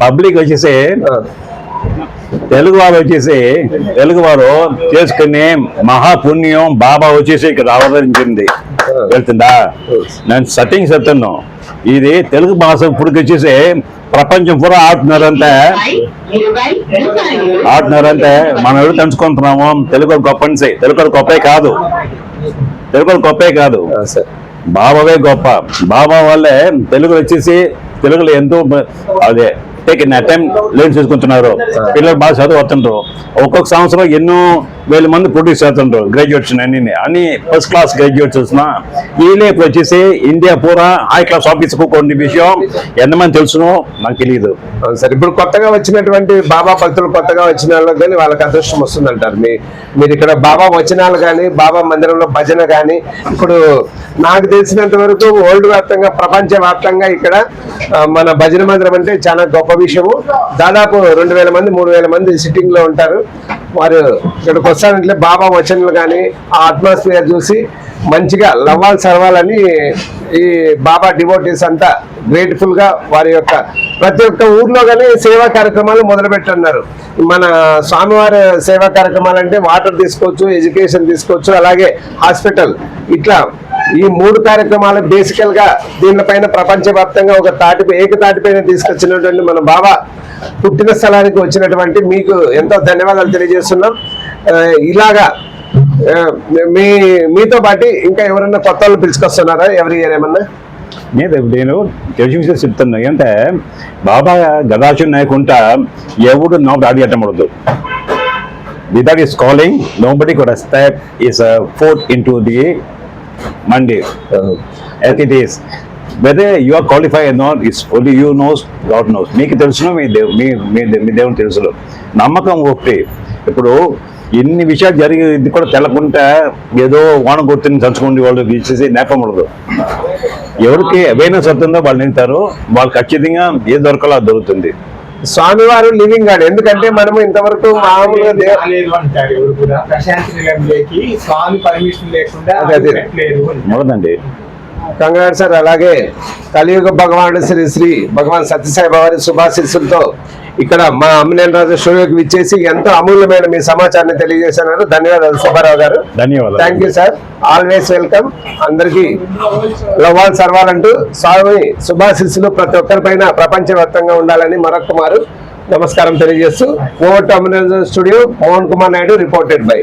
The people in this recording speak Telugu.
పబ్లిక్ వచ్చేసి తెలుగు వారు చేసుకునే మహాపుణ్యం బాబా వచ్చేసి ఇక్కడ అవతరించింది వెళ్తుందా. నేను సత్యం చెప్తాను, ఇది తెలుగు భాష ఇప్పుడు వచ్చేసి ప్రపంచం కూడా ఆడుతున్నారంటే మనం ఎవరు తెలుసుకుంటున్నాము. తెలుగు గొప్ప తెలుగు గొప్పే కాదు బాబావే గొప్ప. బాబా వల్లే తెలుగు వచ్చేసి తెలుగులో ఎంతో అదే లెర్న్ చేసుకుంటున్నారు. పిల్లలు బాగా చదువుతుంటారు. ఒక్కొక్క సంవత్సరం ఎన్నో వేల మంది ప్రొడ్యూస్ చేస్తుంటారు గ్రాడ్యుయేట్స్ అన్ని ఫస్ట్ క్లాస్ గ్రాడ్యుయేట్స్ వచ్చిన వీళ్ళే ఇప్పుడు వచ్చేసి ఇండియా పూరా హై క్లాస్ ఆఫీస్ కొన్ని విషయం ఎంతమంది తెలుసునో నాకు తెలియదు. సరే, ఇప్పుడు కొత్తగా వచ్చినటువంటి బాబా భక్తులు కొత్తగా వచ్చిన వాళ్ళకి కానీ వాళ్ళకి అదృష్టం వస్తుందంటారు. మీరు ఇక్కడ బాబా వచనాలు కానీ బాబా మందిరంలో భజన కానీ ఇప్పుడు నాకు తెలిసినంత వరకు వరల్డ్ వ్యాప్తంగా ప్రపంచ వ్యాప్తంగా ఇక్కడ మన భజన మందిరం అంటే చాలా గొప్ప విషయము. దాదాపు 2000 మంది 3000 మంది సిట్టింగ్ లో ఉంటారు. వారు ఇక్కడికి వస్తారంటే బాబా వచనాలు కానీ ఆ అట్మాస్ఫియర్ చూసి మంచిగా లవ్వాలి సర్వాలని ఈ బాబా డివోటీస్ అంతా గ్రేట్ఫుల్ గా వారి యొక్క ప్రతి ఒక్క ఊర్లో కానీ సేవా కార్యక్రమాలు మొదలు పెట్టున్నారు. మన స్వామివారి సేవా కార్యక్రమాలు అంటే వాటర్ తీసుకోవచ్చు, ఎడ్యుకేషన్ తీసుకోవచ్చు, అలాగే హాస్పిటల్, ఇట్లా ఈ 3 కార్యక్రమాలు బేసికల్ గా దీనిపైన ప్రపంచవ్యాప్తంగా ఒక ఏకతాటిపైన తీసుకొచ్చినటువంటి మన బాబా పుట్టిన స్థలానికి వచ్చినటువంటి మీకు ఎంతో ధన్యవాదాలు తెలియజేస్తున్నాం. ఇలాగా మీతో పాటు ఇంకా ఎవరన్నా కొత్త వాళ్ళు పిలుచుకొస్తున్నారా ఎవరి ఇయర్ ఏమన్నా? నేను తెలిసిన విషయం చెప్తున్నా. అంటే బాబా గదాచు నాయకుంటా ఎవడు nobody అడిగట్టకూడదు. Without his calling, nobody could have stepped his foot into the Monday. As it is, whether you are qualified or not, is only you knows, God knows. మీకు తెలుసును, మీ దేవుని తెలుసు. నమ్మకం ఒకటి. ఇప్పుడు ఎన్ని విషయాలు జరిగి ఇది కూడా తెలకుంటే ఏదో వాన కొడుతుంది చంచుకోండి వాళ్ళు ఇచ్చేసి నేపమడదు. ఎవరికి అవేర్నెస్ అవుతుందో వాళ్ళు నింటారు. వాళ్ళు ఖచ్చితంగా ఏది దొరకాలో అది దొరుకుతుంది. స్వామివారు లివింగ్ గాడ్. ఎందుకంటే మనము ఇంతవరకు మామూలుగా మొదలండి కంగారు సార్. అలాగే కలియుగ భగవానుడు శ్రీ భగవాన్ సత్యసాయి వారి శుభాశీస్సులతో ఇక్కడ మా అమ్మినేని రాజు స్టూడియోకి విచ్చేసి ఎంతో అమూల్యమైన మీ సమాచారాన్ని తెలియజేస్తున్నారు. ధన్యవాదాలు సుబ్బారావు గారు. ధన్యవాదాలు. Thank you sir. Always welcome. అందరికీ లవ్వాల్ సర్వాలంటూ స్వామి శుభాశీస్సులు ప్రతి ఒక్కరిపైన ప్రపంచవ్యాప్తంగా ఉండాలని మరొక మారు నమస్కారం తెలియజేస్తూ over to Ammineni Raju studio, Mohan Kumar Naidu, reported by